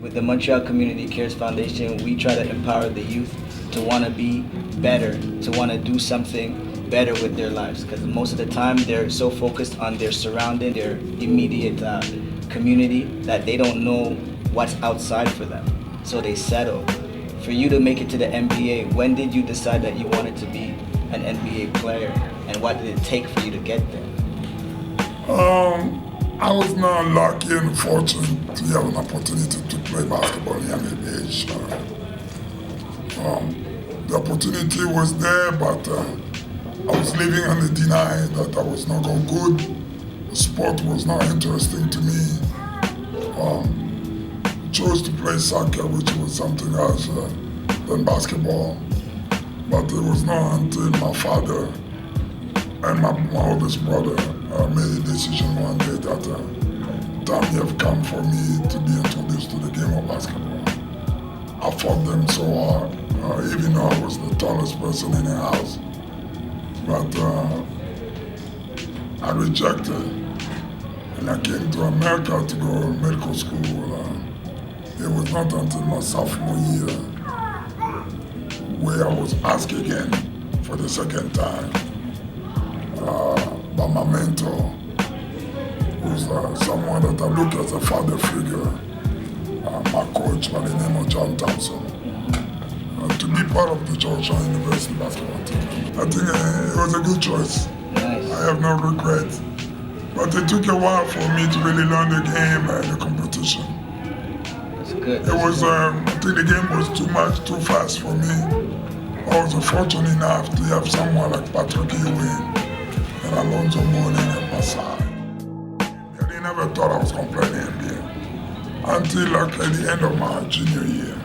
with the Montreal Community Cares Foundation, we try to empower the youth to want to be better, to want to do something better with their lives, because most of the time they're so focused on their surrounding, their immediate community, that they don't know what's outside for them, so they settle. For you to make it to the NBA, when did you decide that you wanted to be an NBA player, and what did it take for you to get there? I was not lucky and fortunate to have an opportunity to play basketball at a young age. The opportunity was there, but I was living on the denial that I was not going good. The sport was not interesting to me. Chose to play soccer, which was something else than basketball. But it was not until my father and my oldest brother made a decision one day that time have come for me to be introduced to the game of basketball. I fought them so hard, even though I was the tallest person in the house. But I rejected, and I came to America to go to medical school. It was not until my sophomore year where I was asked again for the second time by my mentor, who's someone that I look as a father figure, my coach by the name of John Thompson, to be part of the Georgetown University basketball team. I think it was a good choice. Nice. I have no regrets. But it took a while for me to really learn the game and the competition. That's good. It was, I think the game was too much, too fast for me. I was fortunate enough to have someone like Patrick Ewing and Alonzo Mourning at my side. They never thought I was going to play in the NBA until like at the end of my junior year,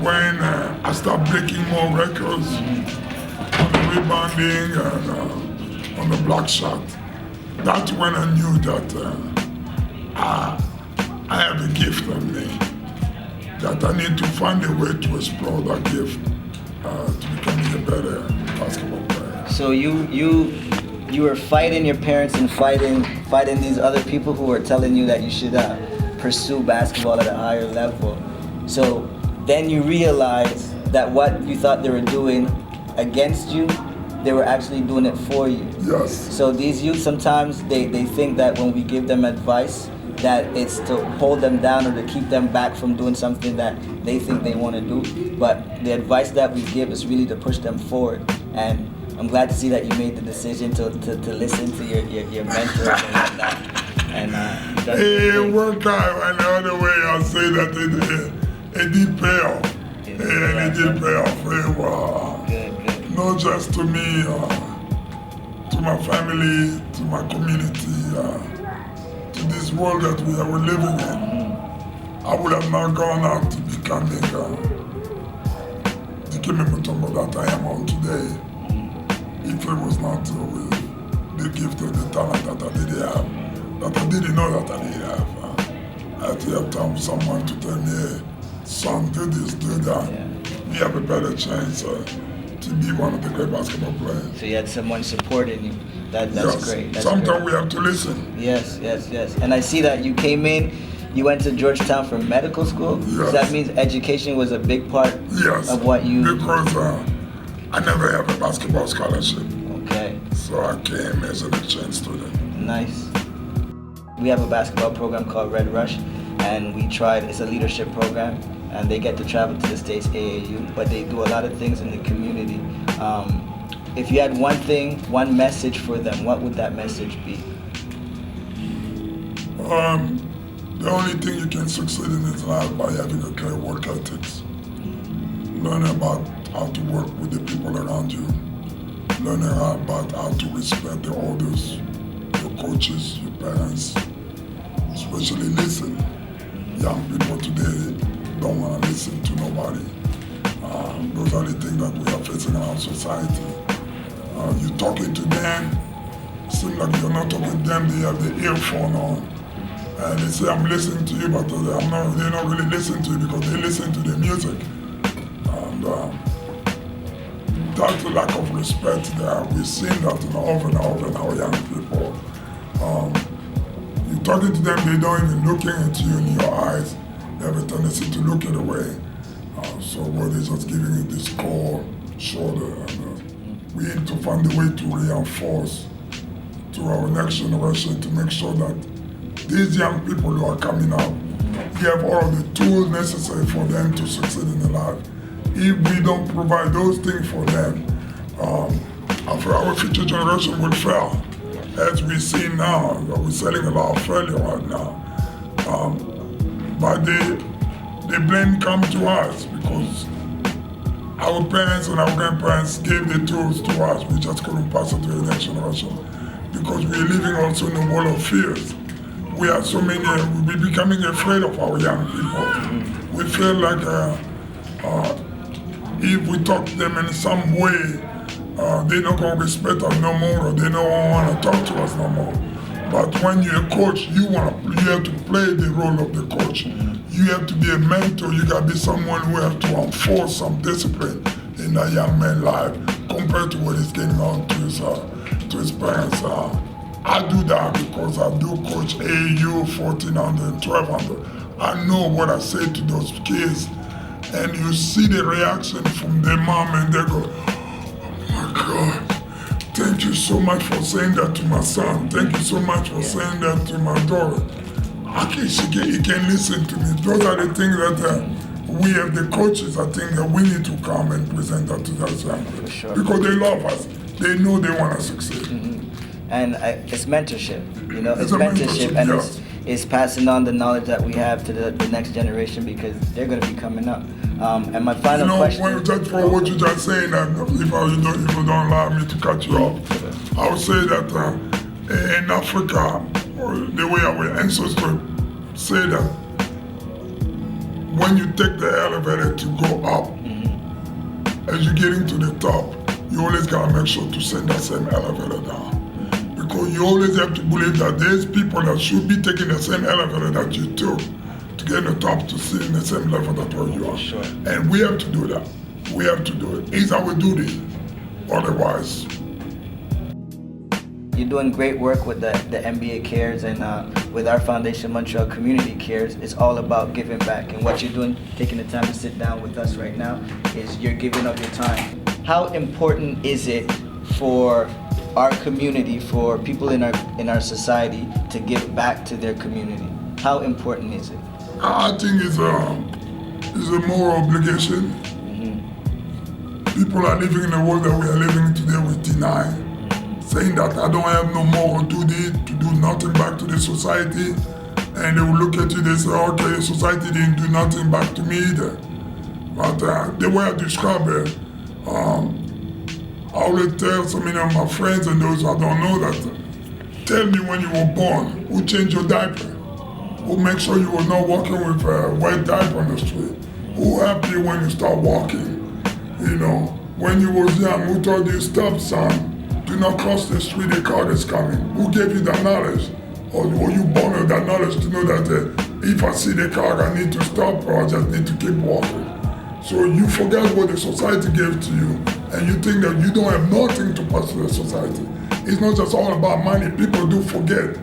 when I started breaking more records on the rebounding and on the block shot. That's when I knew that I have a gift in me, that I need to find a way to explore that gift to become a better basketball player. So you were fighting your parents and fighting these other people who were telling you that you should pursue basketball at a higher level. So then you realize that what you thought they were doing against you, they were actually doing it for you. Yes. So these youth, sometimes they think that when we give them advice, that it's to hold them down or to keep them back from doing something that they think they want to do. But the advice that we give is really to push them forward. And I'm glad to see that you made the decision to listen to your mentors and whatnot. And it worked out. And the other way I say that it did pay off. And it did pay off very well. Good. Not just to me, to my family, to my community, to this world that we are living in. I would have not gone out to becoming Dikembe Mutombo that I am on today if it was not with the gift and the talent that I did have, that I didn't know that I did have. I had to have time someone to tell me, hey, son, do this, do that. Yeah. You have a better chance to be one of the great basketball players. So you had someone supporting you. That's yes. great. That's Sometimes great. we have to listen. Yes. And I see that you came in, you went to Georgetown for medical school. Yes. So that means education was a big part of what you... Because I never have a basketball scholarship. Okay. So I came as an exchange student. Nice. We have a basketball program called Red Rush, and it's a leadership program, and they get to travel to the States, AAU, but they do a lot of things in the community. If you had one message for them, what would that message be? The only thing you can succeed in is life by having a clear work ethics. Learn about how to work with the people around you. Learn about how to respect the elders, your coaches, your parents. Especially listen. Young people today don't want to listen to nobody. Those are the things that we are facing in our society. You're talking to them, it seems like you're not talking to them, they have the earphone on. And they say, I'm listening to you, but they're not really listening to you because they listen to the music. And that's the lack of respect there. We've seen that over and over in our young people. You're talking to them, they don't even looking at you in your eyes. they have a tendency to look it away. So what is just giving it this cold shoulder, and we need to find a way to reinforce to our next generation to make sure that these young people who are coming up, we have all of the tools necessary for them to succeed in life. If we don't provide those things for them, our future generation will fail. As we see now, we're selling a lot of failure right now. But the blame comes to us because our parents and our grandparents gave the tools to us. We just couldn't pass it to the next generation because we're living also in a world of fears. We have so many, we're becoming afraid of our young people. We feel like if we talk to them in some way, they're not going to respect us no more, or they don't want to talk to us no more. But when you're a coach, you have to play the role of the coach. You have to be a mentor. You got to be someone who have to enforce some discipline in that young man's life compared to what he's getting on to his parents. I do that because I do coach AAU 1400 and 1200. I know what I say to those kids, and you see the reaction from their mom, and they go, "Oh my God, thank you so much for saying that to my son. Thank you so much for saying that to my daughter." He can listen to me. Those are the things that we have the coaches, I think that we need to come and present that to those young people. Sure. Because they love us. They know they want to succeed. And it's mentorship, it's a mentorship, and yeah. it's passing on the knowledge that we have to the next generation because they're going to be coming up. And my final question. When just for what you just saying, that if you don't allow me to cut you off, I would say that in Africa, the way our ancestors say that when you take the elevator to go up, as you're getting to the top, you always gotta make sure to send that same elevator down. Because you always have to believe that there's people that should be taking the same elevator that you took to get to the top to sit in the same level that where you are. Sure. And we have to do that. We have to do it. It's our duty. Otherwise. You're doing great work with the NBA Cares and with our foundation, Montreal Community Cares. It's all about giving back. And what you're doing, taking the time to sit down with us right now, is you're giving up your time. How important is it for our community, for people in our society to give back to their community? How important is it? I think it's a moral obligation. People are living in the world that we are living today with deny, saying that I don't have no moral duty to do nothing back to the society, and they will look at you, they say, okay, the society didn't do nothing back to me either. But the way I describe it, I always tell so many of my friends and those I don't know that, tell me when you were born, who changed your diaper? Who make sure you were not walking with a wet diaper on the street? Who helped you when you start walking? When you was young, who told you, stop son, do not cross the street, a car is coming? Who gave you that knowledge? Or were you born with that knowledge to know that if I see the car, I need to stop or I just need to keep walking? So you forget what the society gave to you, and you think that you don't have nothing to pass to the society. It's not just all about money. People do forget.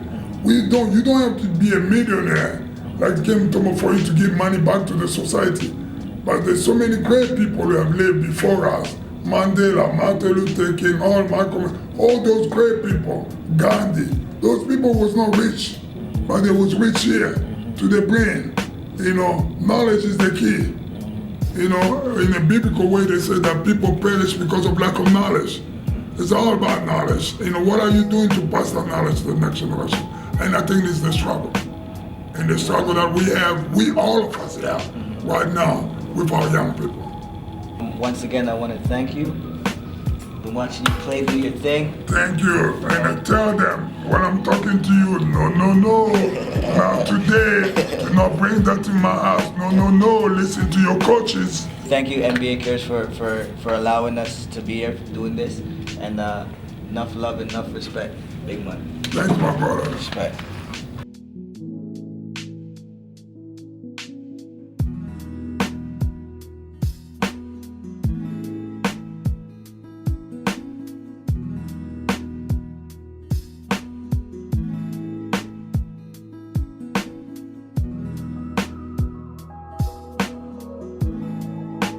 You don't have to be a millionaire like Mutombo for you to give money back to the society. But there's so many great people who have lived before us. Mandela, Martin Luther King, all those great people, Gandhi. Those people was not rich, but they was rich here to the brain. Knowledge is the key. In a biblical way, they say that people perish because of lack of knowledge. It's all about knowledge. What are you doing to pass that knowledge to the next generation? And I think it's the struggle. And the struggle that we have, all of us have right now with our young people. Once again, I want to thank you. Been watching you play, do your thing. Thank you. And I tell them, when I'm talking to you, no. Today, do not bring that to my house. No. Listen to your coaches. Thank you, NBA Cares, for allowing us to be here doing this. And enough love, enough respect. Big money. Thanks, my brother. Respect.